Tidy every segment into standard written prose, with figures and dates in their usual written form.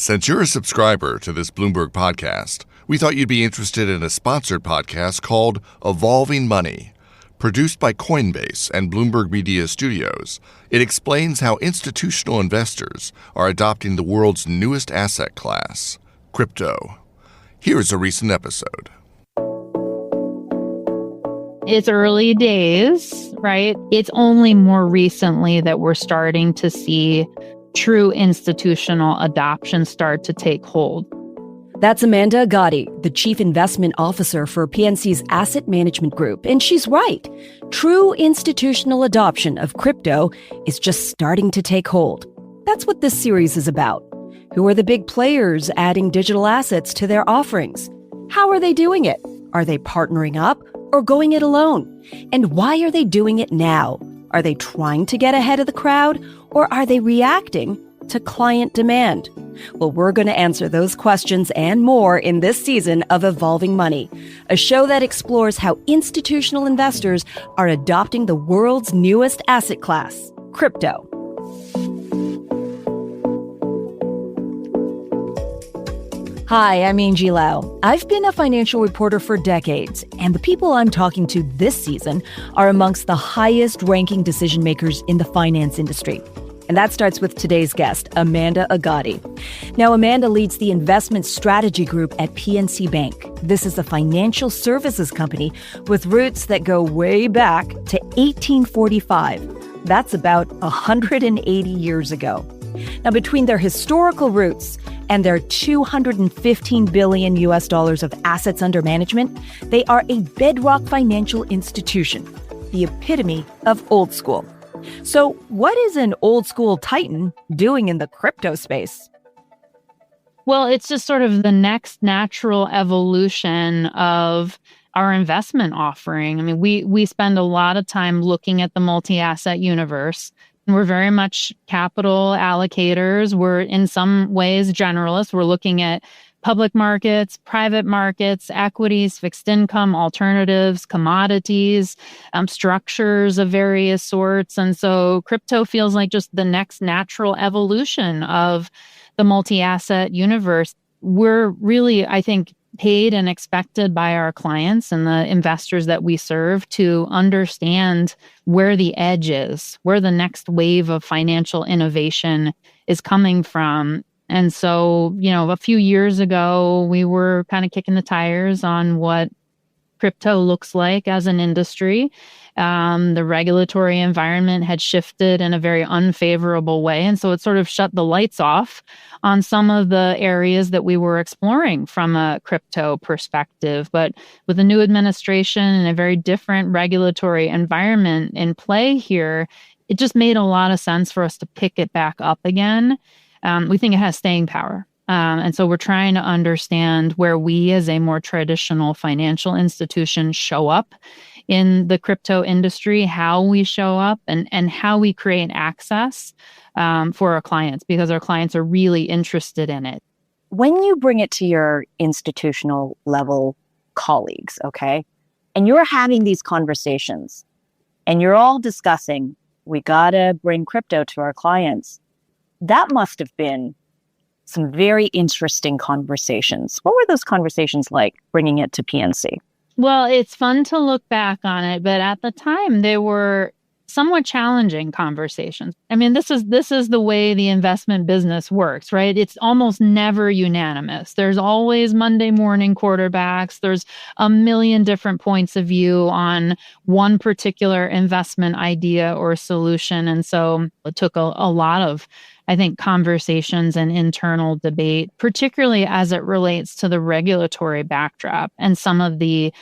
Since you're a subscriber to this Bloomberg podcast, we thought you'd be interested in a sponsored podcast called Evolving Money. Produced by Coinbase and Bloomberg Media Studios, it explains how institutional investors are adopting the world's newest asset class, crypto. Here's a recent episode. It's early days, right? It's only more recently that we're starting to see true institutional adoption start to take hold. That's Amanda Agati, the Chief Investment Officer for PNC's Asset Management Group. And she's right. True institutional adoption of crypto is just starting to take hold. That's what this series is about. Who are the big players adding digital assets to their offerings? How are they doing it? Are they partnering up or going it alone? And why are they doing it now? Are they trying to get ahead of the crowd, or are they reacting to client demand? Well, we're going to answer those questions and more in this season of Evolving Money, a show that explores how institutional investors are adopting the world's newest asset class, crypto. Hi, I'm Angie Lau. I've been a financial reporter for decades, and the people I'm talking to this season are amongst the highest-ranking decision makers in the finance industry. And that starts with today's guest, Amanda Agati. Now, Amanda leads the investment strategy group at PNC Bank. This is a financial services company with roots that go way back to 1845. That's about 180 years ago. Now, between their historical roots and their $215 billion of assets under management, they are a bedrock financial institution, the epitome of old school. So what is an old school titan doing in the crypto space? Well, it's just sort of the next natural evolution of our investment offering. I mean, we spend a lot of time looking at the multi-asset universe. We're very much capital allocators. We're in some ways generalists. We're looking at public markets, private markets, equities, fixed income, alternatives, commodities, structures of various sorts. And so crypto feels like just the next natural evolution of the multi-asset universe. We're really, I think, paid and expected by our clients and the investors that we serve to understand where the edge is, where the next wave of financial innovation is coming from. And so, a few years ago, we were kind of kicking the tires on what crypto looks like as an industry. The regulatory environment had shifted in a very unfavorable way. And so it sort of shut the lights off on some of the areas that we were exploring from a crypto perspective. But with a new administration and a very different regulatory environment in play here, it just made a lot of sense for us to pick it back up again. We think it has staying power. And so we're trying to understand where we as a more traditional financial institution show up in the crypto industry, how we show up and how we create access for our clients, because our clients are really interested in it. When you bring it to your institutional level colleagues, okay, and you're having these conversations and you're all discussing, we got to bring crypto to our clients, that must have been some very interesting conversations. What were those conversations like bringing it to PNC? Well, it's fun to look back on it, but at the time they were somewhat challenging conversations. I mean, this is the way the investment business works, right? It's almost never unanimous. There's always Monday morning quarterbacks. There's a million different points of view on one particular investment idea or solution. And so it took a lot of, I think, conversations and internal debate, particularly as it relates to the regulatory backdrop and some of the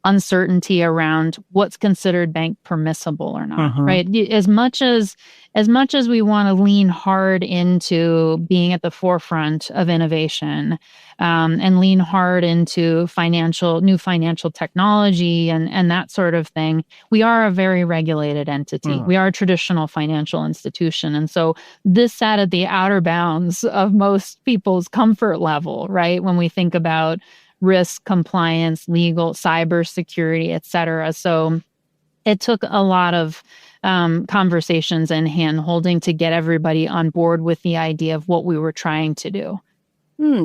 uncertainty around what's considered bank permissible or not, right? As much as we want to lean hard into being at the forefront of innovation and lean hard into new financial technology and that sort of thing, we are a very regulated entity. We are a traditional financial institution. And so this sat at the outer bounds of most people's comfort level, right? When we think about risk, compliance, legal, cybersecurity, et cetera. So it took a lot of conversations and hand-holding to get everybody on board with the idea of what we were trying to do.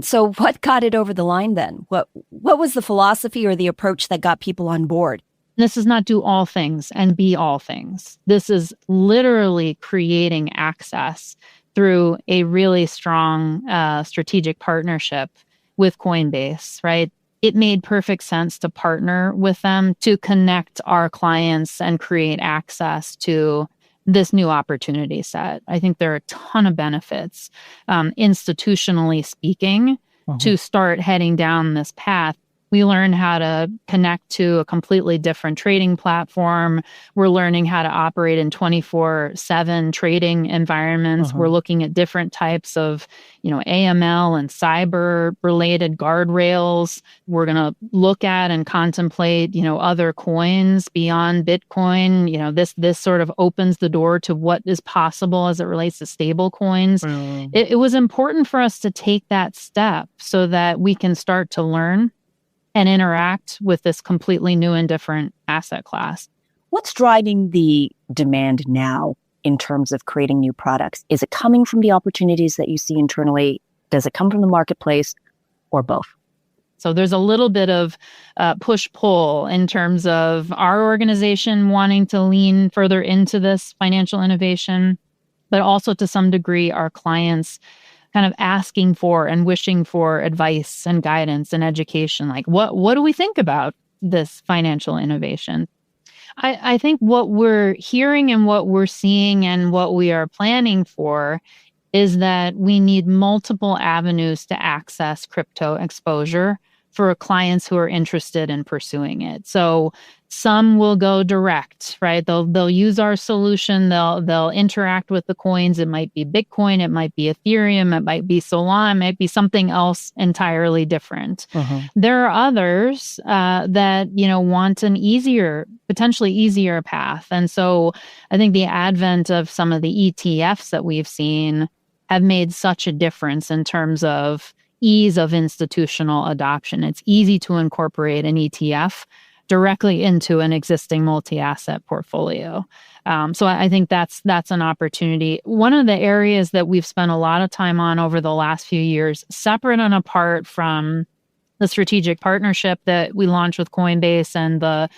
So what got it over the line then? What was the philosophy or the approach that got people on board? This is not do all things and be all things. This is literally creating access through a really strong strategic partnership with Coinbase, right? It made perfect sense to partner with them to connect our clients and create access to this new opportunity set. I think there are a ton of benefits, institutionally speaking, to start heading down this path. We learn how to connect to a completely different trading platform. We're learning how to operate in 24/7 trading environments. We're looking at different types of, AML and cyber related guardrails. We're going to look at and contemplate, other coins beyond Bitcoin. This sort of opens the door to what is possible as it relates to stable coins. It was important for us to take that step so that we can start to learn and interact with this completely new and different asset class. What's driving the demand now in terms of creating new products? Is it coming from the opportunities that you see internally? Does it come from the marketplace, or both? So there's a little bit of push-pull in terms of our organization wanting to lean further into this financial innovation, but also to some degree our clients kind of asking for and wishing for advice and guidance and education. Like, what do we think about this financial innovation? I think what we're hearing and what we're seeing and what we are planning for is that we need multiple avenues to access crypto exposure for clients who are interested in pursuing it. So some will go direct, right? They'll use our solution. They'll interact with the coins. It might be Bitcoin, it might be Ethereum, it might be Solana, it might be something else entirely different. There are others that want an potentially easier path. And so I think the advent of some of the ETFs that we've seen have made such a difference in terms of ease of institutional adoption. It's easy to incorporate an ETF directly into an existing multi-asset portfolio. So I think that's an opportunity. One of the areas that we've spent a lot of time on over the last few years, separate and apart from the strategic partnership that we launched with Coinbase and the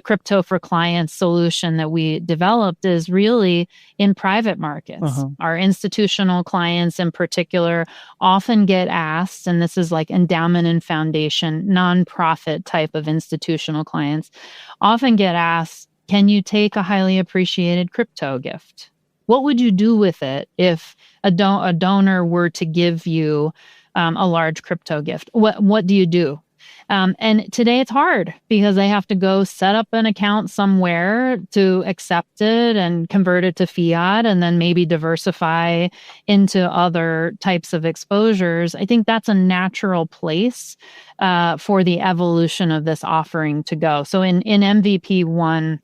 crypto for clients solution that we developed, is really in private markets. Our institutional clients in particular often get asked, and this is like endowment and foundation, nonprofit type of institutional clients, often get asked, can you take a highly appreciated crypto gift? What would you do with it if a donor were to give you a large crypto gift? What do you do? And today it's hard because they have to go set up an account somewhere to accept it and convert it to fiat and then maybe diversify into other types of exposures. I think that's a natural place for the evolution of this offering to go. So in MVP 1,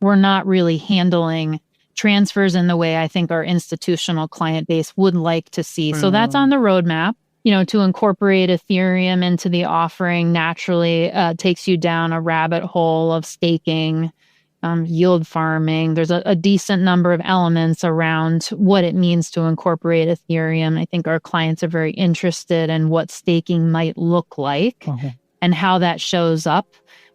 we're not really handling transfers in the way I think our institutional client base would like to see. So that's on the roadmap. To incorporate Ethereum into the offering naturally takes you down a rabbit hole of staking, yield farming. There's a decent number of elements around what it means to incorporate Ethereum. I think our clients are very interested in what staking might look like and how that shows up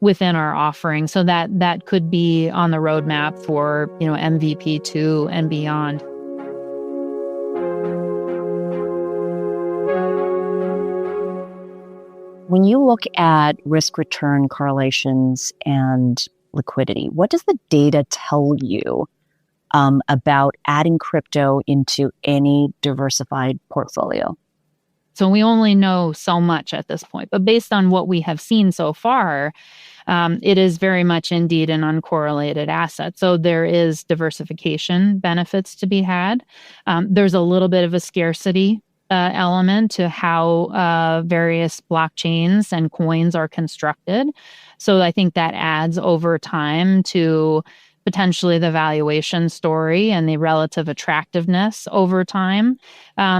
within our offering. So that could be on the roadmap for, MVP 2 and beyond. When you look at risk-return correlations and liquidity, what does the data tell you about adding crypto into any diversified portfolio? So we only know so much at this point, but based on what we have seen so far, it is very much indeed an uncorrelated asset. So there is diversification benefits to be had. There's a little bit of a scarcity element to how various blockchains and coins are constructed. So I think that adds over time to potentially the valuation story and the relative attractiveness over time.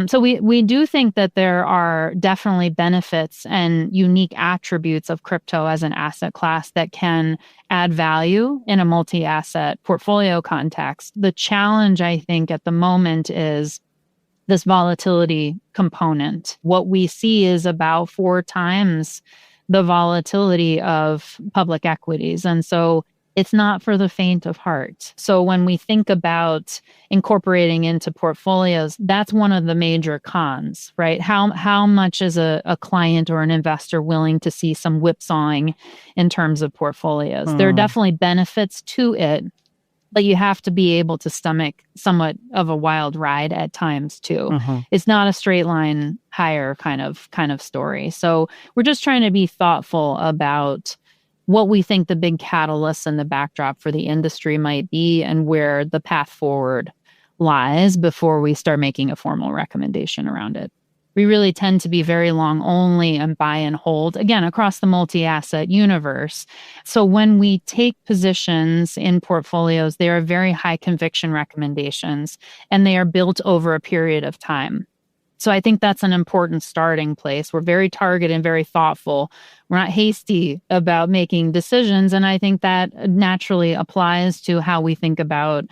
So we do think that there are definitely benefits and unique attributes of crypto as an asset class that can add value in a multi-asset portfolio context. The challenge, I think, at the moment is this volatility component. What we see is about 4 times the volatility of public equities. And so it's not for the faint of heart. So when we think about incorporating into portfolios, that's one of the major cons, right? How much is a client or an investor willing to see some whipsawing in terms of portfolios? There are definitely benefits to it, but you have to be able to stomach somewhat of a wild ride at times too. It's not a straight line higher kind of story. So we're just trying to be thoughtful about what we think the big catalysts and the backdrop for the industry might be and where the path forward lies before we start making a formal recommendation around it. We really tend to be very long only and buy and hold, again, across the multi-asset universe. So when we take positions in portfolios, they are very high conviction recommendations, and they are built over a period of time. So I think that's an important starting place. We're very targeted and very thoughtful. We're not hasty about making decisions. And I think that naturally applies to how we think about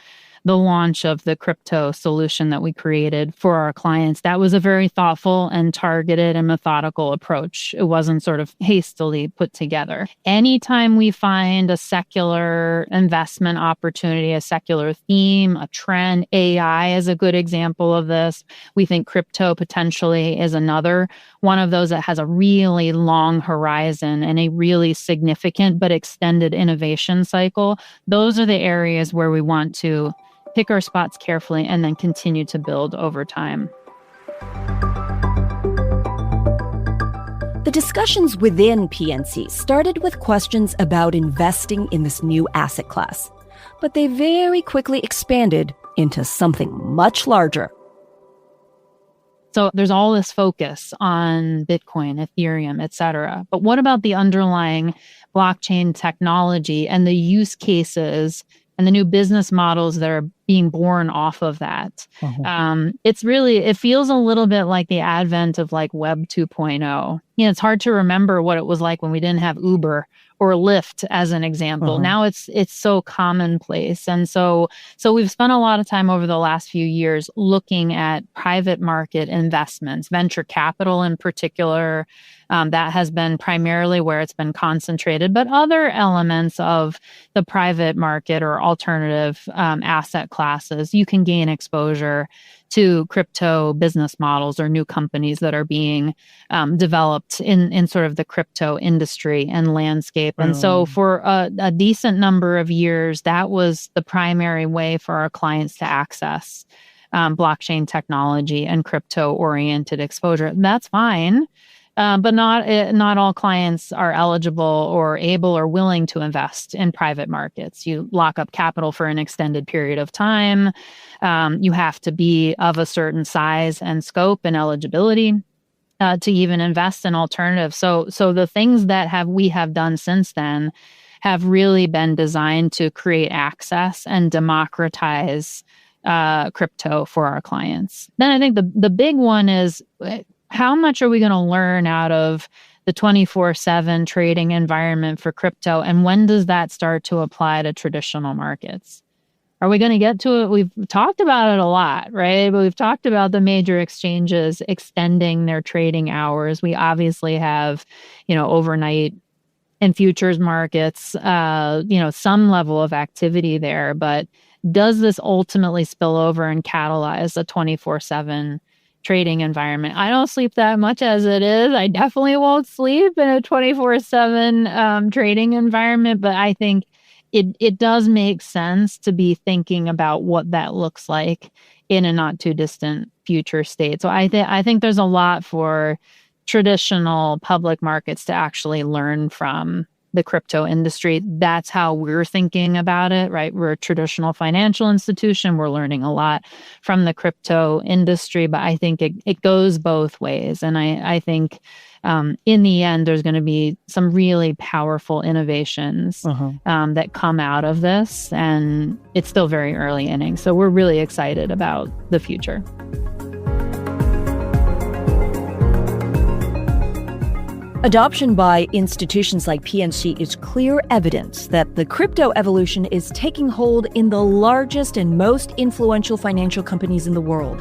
the launch of the crypto solution that we created for our clients. That was a very thoughtful and targeted and methodical approach. It wasn't sort of hastily put together. Anytime we find a secular investment opportunity, a secular theme, a trend, AI is a good example of this. We think crypto potentially is another one of those that has a really long horizon and a really significant but extended innovation cycle. Those are the areas where we want to pick our spots carefully and then continue to build over time. The discussions within PNC started with questions about investing in this new asset class, but they very quickly expanded into something much larger. So there's all this focus on Bitcoin, Ethereum, et cetera. But what about the underlying blockchain technology and the use cases and the new business models that are being born off of that? It feels a little bit like the advent of like Web 2.0. It's hard to remember what it was like when we didn't have Uber or Lyft as an example. Now it's so commonplace. And so we've spent a lot of time over the last few years looking at private market investments, venture capital in particular. That has been primarily where it's been concentrated, but other elements of the private market or alternative asset classes, you can gain exposure to crypto business models or new companies that are being developed in sort of the crypto industry and landscape. And so for a decent number of years, that was the primary way for our clients to access blockchain technology and crypto-oriented exposure. That's fine. But not all clients are eligible or able or willing to invest in private markets. You lock up capital for an extended period of time. You have to be of a certain size and scope and eligibility to even invest in alternatives. So the things that we have done since then have really been designed to create access and democratize crypto for our clients. Then I think the big one is, how much are we going to learn out of the 24/7 trading environment for crypto? And when does that start to apply to traditional markets? Are we going to get to it? We've talked about it a lot, right? But we've talked about the major exchanges extending their trading hours. We obviously have, overnight and futures markets, some level of activity there. But does this ultimately spill over and catalyze a 24/7 trading environment? I don't sleep that much as it is. I definitely won't sleep in a 24/7 trading environment, but I think it does make sense to be thinking about what that looks like in a not too distant future state. So I think there's a lot for traditional public markets to actually learn from the crypto industry. That's how we're thinking about it, right? We're a traditional financial institution. We're learning a lot from the crypto industry, but I think it goes both ways. And I think in the end, there's going to be some really powerful innovations that come out of this. And it's still very early innings. So we're really excited about the future. Adoption by institutions like PNC is clear evidence that the crypto evolution is taking hold in the largest and most influential financial companies in the world.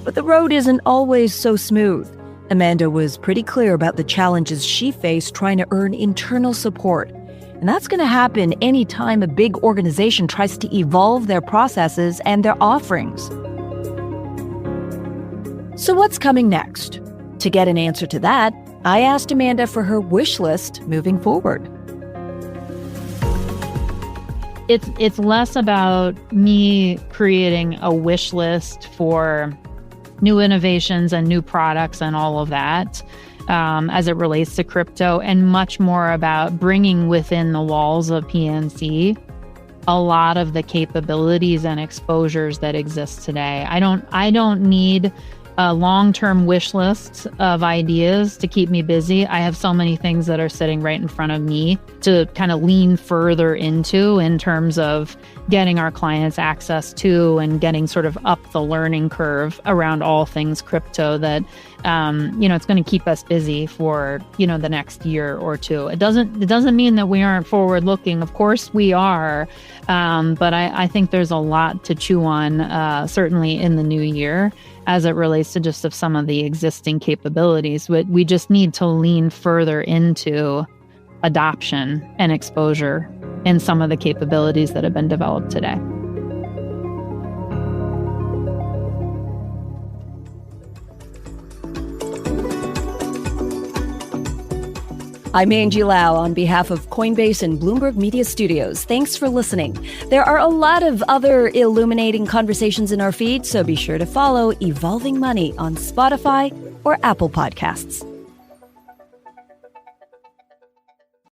But the road isn't always so smooth. Amanda was pretty clear about the challenges she faced trying to earn internal support. And that's going to happen anytime a big organization tries to evolve their processes and their offerings. So what's coming next? To get an answer to that, I asked Amanda for her wish list moving forward. It's less about me creating a wish list for new innovations and new products and all of that as it relates to crypto, and much more about bringing within the walls of PNC a lot of the capabilities and exposures that exist today. I don't need a long-term wish list of ideas to keep me busy. I have so many things that are sitting right in front of me to kind of lean further into in terms of getting our clients access to and getting sort of up the learning curve around all things crypto that, it's going to keep us busy for, the next year or two. It doesn't mean that we aren't forward looking. Of course we are. But I think there's a lot to chew on, certainly in the new year, as it relates to just of some of the existing capabilities. But we just need to lean further into adoption and exposure in some of the capabilities that have been developed today. I'm Angie Lau on behalf of Coinbase and Bloomberg Media Studios. Thanks for listening. There are a lot of other illuminating conversations in our feed, so be sure to follow Evolving Money on Spotify or Apple Podcasts.